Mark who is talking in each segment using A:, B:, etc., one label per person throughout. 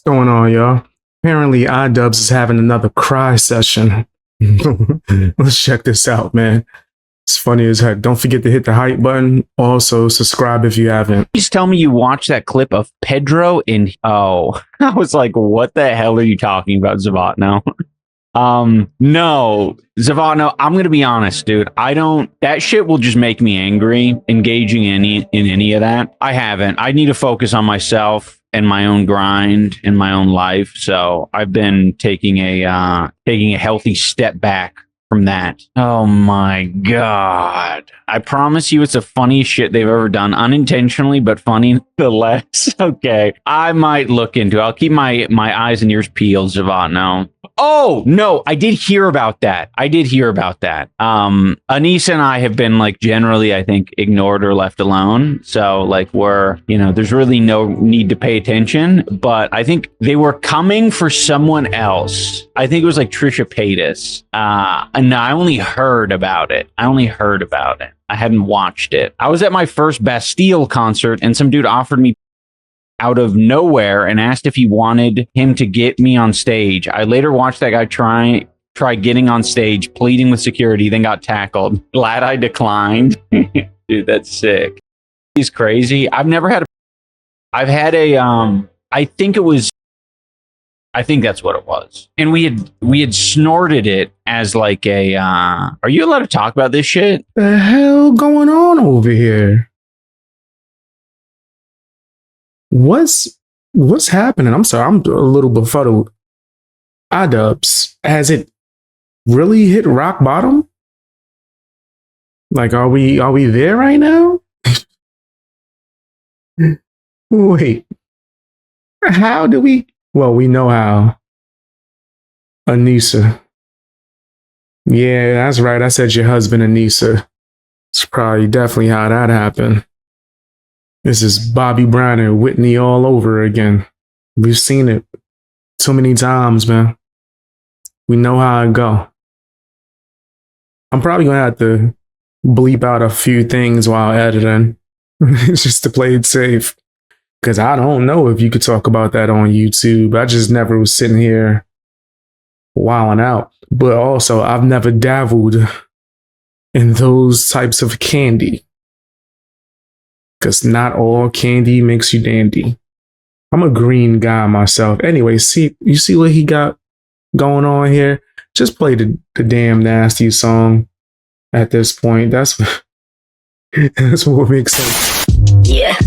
A: Going on, y'all? Apparently, iDubbbz is having another cry session. Let's check this out, man. It's funny as heck. Don't forget to hit the hype button. Also, subscribe if you haven't.
B: Please tell me you watched that clip of Pedro in... Oh, I was like, what the hell are you talking about, Zavatno? No, Zavatno, I'm going to be honest, dude. That shit will just make me angry, engaging in any of that. I haven't. I need to focus on myself and my own grind in my own life. So I've been taking a healthy step back from that. Oh my God. I promise you it's the funniest shit they've ever done. Unintentionally, but funny nonetheless. Okay. I might look into it. I'll keep my eyes and ears peeled, Zavatno. Oh, no, I did hear about that. Anissa and I have been like generally, I think, ignored or left alone. So like there's really no need to pay attention, but I think they were coming for someone else. I think it was like Trisha Paytas. And I only heard about it. I hadn't watched it. I was at my first Bastille concert and some dude offered me out of nowhere and asked if he wanted him to get me on stage. I later watched that guy try getting on stage, pleading with security, then got tackled. Glad I declined. Dude, that's sick. He's crazy. I think that's what it was. And we had snorted it as like a, are you allowed to talk about this shit?
A: The hell going on over here? What's happening? I'm sorry, I'm a little befuddled. iDubbbz, has it really hit rock bottom? Like, are we there right now? Wait, how do we? Well, we know how. Anissa. Yeah, that's right. I said your husband, Anissa. It's probably definitely how that happened. This is Bobby Brown and Whitney all over again. We've seen it too many times, man. We know how it go. I'm probably gonna have to bleep out a few things while editing, just to play it safe. Because I don't know if you could talk about that on YouTube. I just never was sitting here wilding out. But also, I've never dabbled in those types of candy. Because not all candy makes you dandy. I'm a green guy myself. Anyway, you see what he got going on here? Just play the damn nasty song at this point. That's what makes sense.
C: Yeah.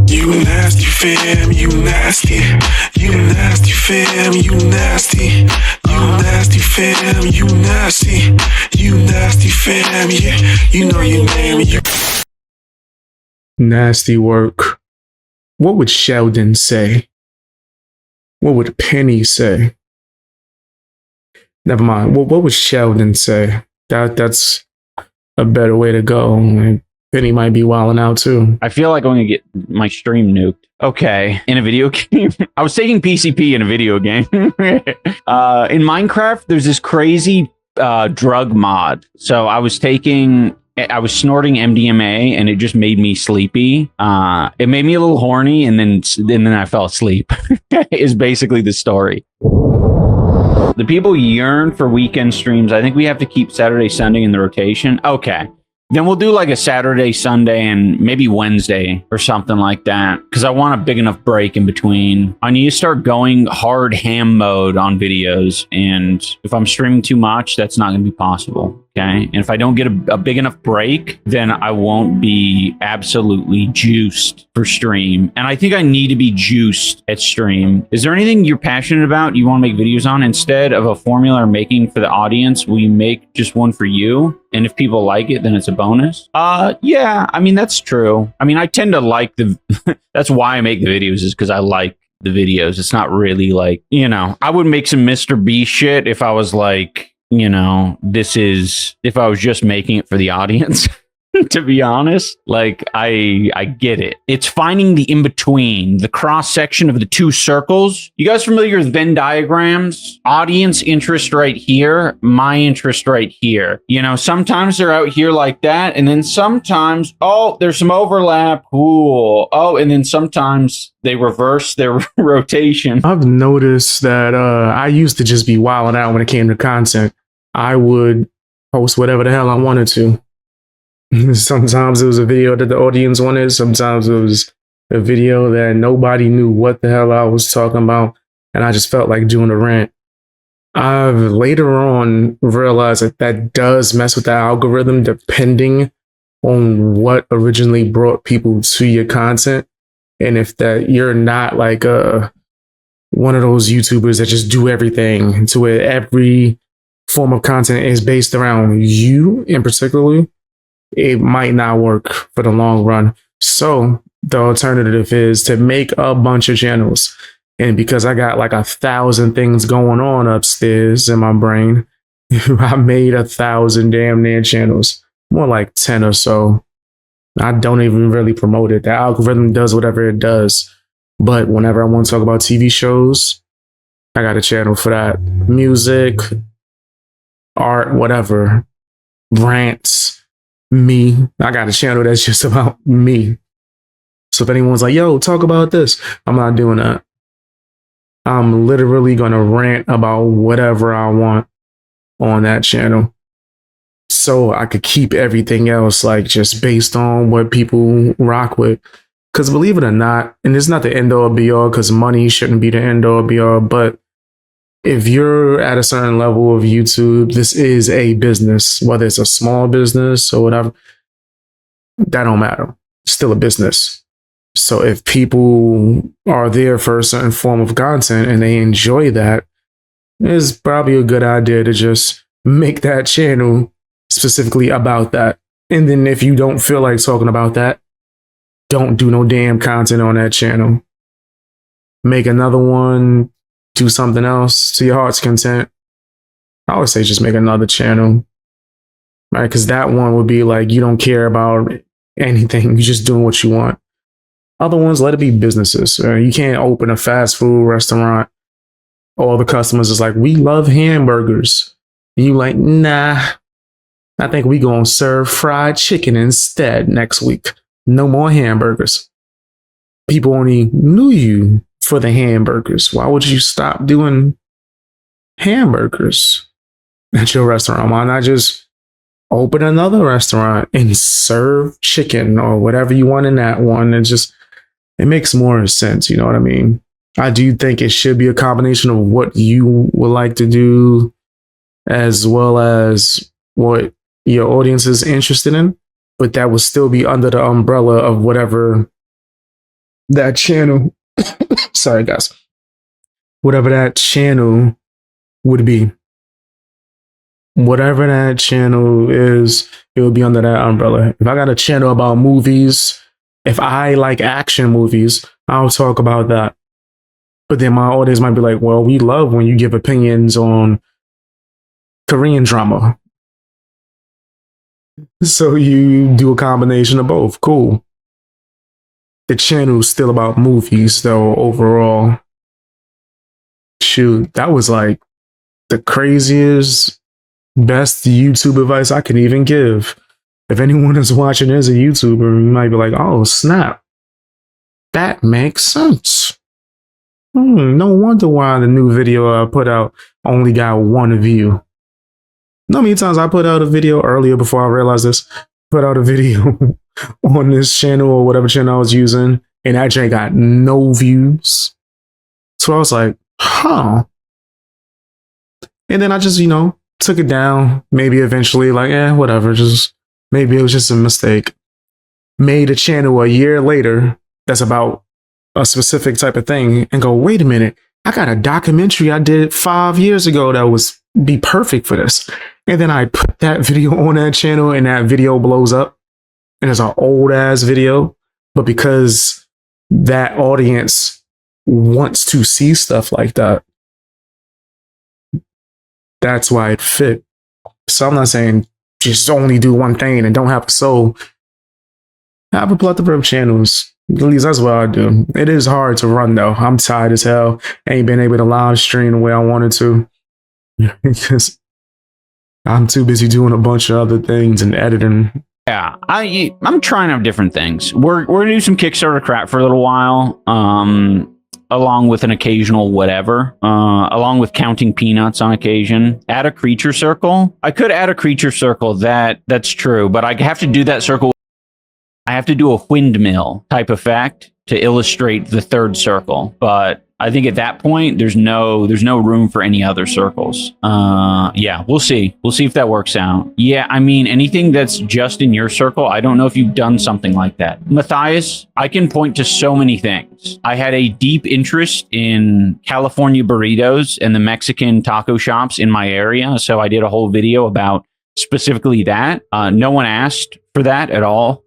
C: You nasty fam, you nasty. You nasty fam, you nasty. You nasty fam, you nasty. You nasty fam, yeah. You know your name.
A: Nasty work. What would Sheldon say? What would Penny say? Never mind. What would Sheldon say? That's a better way to go. Penny might be wilding out too.
B: I feel like I'm gonna get my stream nuked. Okay, in a video game. I was taking PCP in a video game. In Minecraft, there's this crazy drug mod. So I was snorting MDMA and it just made me sleepy. It made me a little horny and then I fell asleep. Is basically the story. The people yearn for weekend streams. I think we have to keep Saturday, Sunday in the rotation. Okay. Then we'll do like a Saturday, Sunday, and maybe Wednesday or something like that. Because I want a big enough break in between. I need to start going hard ham mode on videos. And if I'm streaming too much, that's not going to be possible. Okay. And if I don't get a big enough break, then I won't be absolutely juiced for stream. And I think I need to be juiced at stream. Is there anything you're passionate about you want to make videos on? Instead of a formula or making for the audience, will you make just one for you? And if people like it, then it's a bonus. Yeah, I mean, that's true. I mean, I tend to like that's why I make the videos, is because I like the videos. It's not really like, I would make some Mr. Beast shit if I was like, if I was just making it for the audience. to be honest. Like, I get it. It's finding the in-between, the cross-section of the two circles. You guys familiar with Venn diagrams? Audience interest right here, my interest right here. You know, sometimes they're out here like that, and then sometimes, oh, there's some overlap. Cool. Oh, and then sometimes they reverse their rotation.
A: I've noticed that I used to just be wilding out when it came to content. I would post whatever the hell I wanted to. Sometimes it was a video that the audience wanted. Sometimes it was a video that nobody knew what the hell I was talking about. And I just felt like doing a rant. I've later on realized that that does mess with the algorithm depending on what originally brought people to your content. And if that you're not like one of those YouTubers that just do everything to where every form of content is based around you in particular, it might not work for the long run. So the alternative is to make a bunch of channels. And because I got like 1,000 things going on upstairs in my brain, I made 1,000 damn near channels, more like 10 or so. I don't even really promote it. The algorithm does whatever it does. But whenever I want to talk about TV shows, I got a channel for that. Music, art, whatever, rants, me. I got a channel that's just about me. So if anyone's like, yo, talk about this, I'm not doing that. I'm literally going to rant about whatever I want on that channel. So I could keep everything else like just based on what people rock with. Because believe it or not, and it's not the end all be all because money shouldn't be the end all be all, but if you're at a certain level of YouTube, this is a business, whether it's a small business or whatever, that don't matter. It's still a business. So if people are there for a certain form of content and they enjoy that, it's probably a good idea to just make that channel specifically about that. And then if you don't feel like talking about that, don't do no damn content on that channel. Make another one, do something else to your heart's content. I always say just make another channel, right? Because that one would be like you don't care about anything. You're just doing what you want. Other ones, let it be businesses. You can't open a fast food restaurant. All the customers is like, we love hamburgers. And you like, nah, I think we gonna serve fried chicken instead next week. No more hamburgers. People only knew you for the hamburgers. Why would you stop doing hamburgers at your restaurant? Why not just open another restaurant and serve chicken or whatever you want in that one? It makes more sense. You know what I mean? I do think it should be a combination of what you would like to do as well as what your audience is interested in, but that would still be under the umbrella of whatever that channel, sorry guys, whatever that channel would be. Whatever that channel is, it would be under that umbrella. If I got a channel about movies, if I like action movies, I'll talk about that. But then my audience might be like, well, we love when you give opinions on Korean drama. So you do a combination of both. Cool. The channel's still about movies, though, overall. Shoot, that was like the craziest, best YouTube advice I could even give. If anyone is watching as a YouTuber, you might be like, oh, snap. That makes sense. No wonder why the new video I put out only got one view. You know how many times I put out a video earlier before I realized this? Put out a video on this channel or whatever channel I was using, and that channel got no views. So I was like, huh. And then I just, took it down. Maybe eventually, like, whatever. Just maybe it was just a mistake. Made a channel a year later that's about a specific type of thing and go, wait a minute, I got a documentary I did 5 years ago that was be perfect for this. And then I put that video on that channel and that video blows up. And it's an old ass video. But because that audience wants to see stuff like that, that's why it fit. So I'm not saying just only do one thing and don't have a soul. Have a plethora of channels. At least that's what I do. It is hard to run though. I'm tired as hell. Ain't been able to live stream the way I wanted to because I'm too busy doing a bunch of other things and editing.
B: Yeah, I'm trying out different things. We're gonna do some Kickstarter crap for a little while, along with an occasional whatever, along with counting peanuts on occasion. Add a creature circle. I could add a creature circle. That's true, but I have to do that circle. I have to do a windmill type effect to illustrate the third circle, but I think at that point there's no room for any other circles. Yeah, we'll see if that works out. Yeah, I mean, anything that's just in your circle, I don't know if you've done something like that. Matthias, I can point to so many things. I had a deep interest in California burritos and the Mexican taco shops in my area, so I did a whole video about specifically that. No one asked for that at all.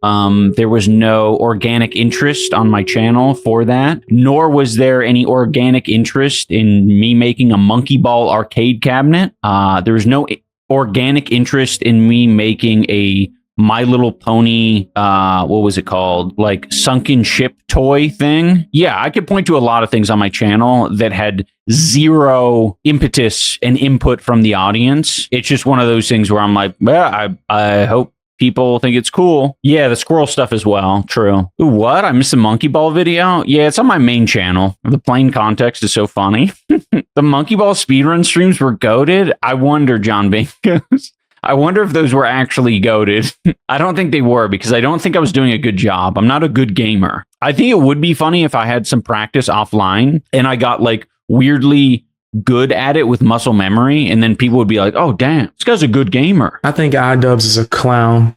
B: There was no organic interest on my channel for that, nor was there any organic interest in me making a monkey ball arcade cabinet. There was no organic interest in me making a My Little Pony, what was it called? Like sunken ship toy thing. Yeah, I could point to a lot of things on my channel that had zero impetus and input from the audience. It's just one of those things where I'm like, well, I hope people think it's cool. Yeah, the squirrel stuff as well. True. Ooh, what? I missed the monkey ball video? Yeah, it's on my main channel. The plain context is so funny. The monkey ball speedrun streams were goated. I wonder, John Binkos. I wonder if those were actually goated. I don't think they were because I don't think I was doing a good job. I'm not a good gamer. I think it would be funny if I had some practice offline and I got like weirdly good at it with muscle memory, and then people would be like, oh damn, this guy's a good gamer.
A: I think iDubbbz is a clown.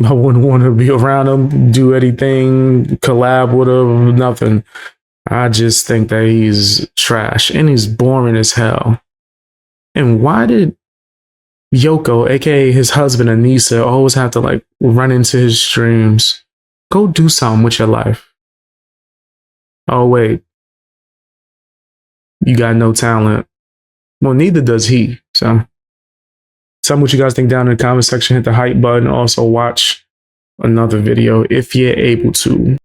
A: I wouldn't want to be around him, do anything, collab with him, nothing. I just think that he's trash and he's boring as hell. And why did Yoko, aka his husband Anissa, always have to like run into his streams? Go do something with your life. Oh wait, you got no talent. Well, neither does he. So tell me what you guys think down in the comment section. Hit the hype button. Also watch another video if you're able to.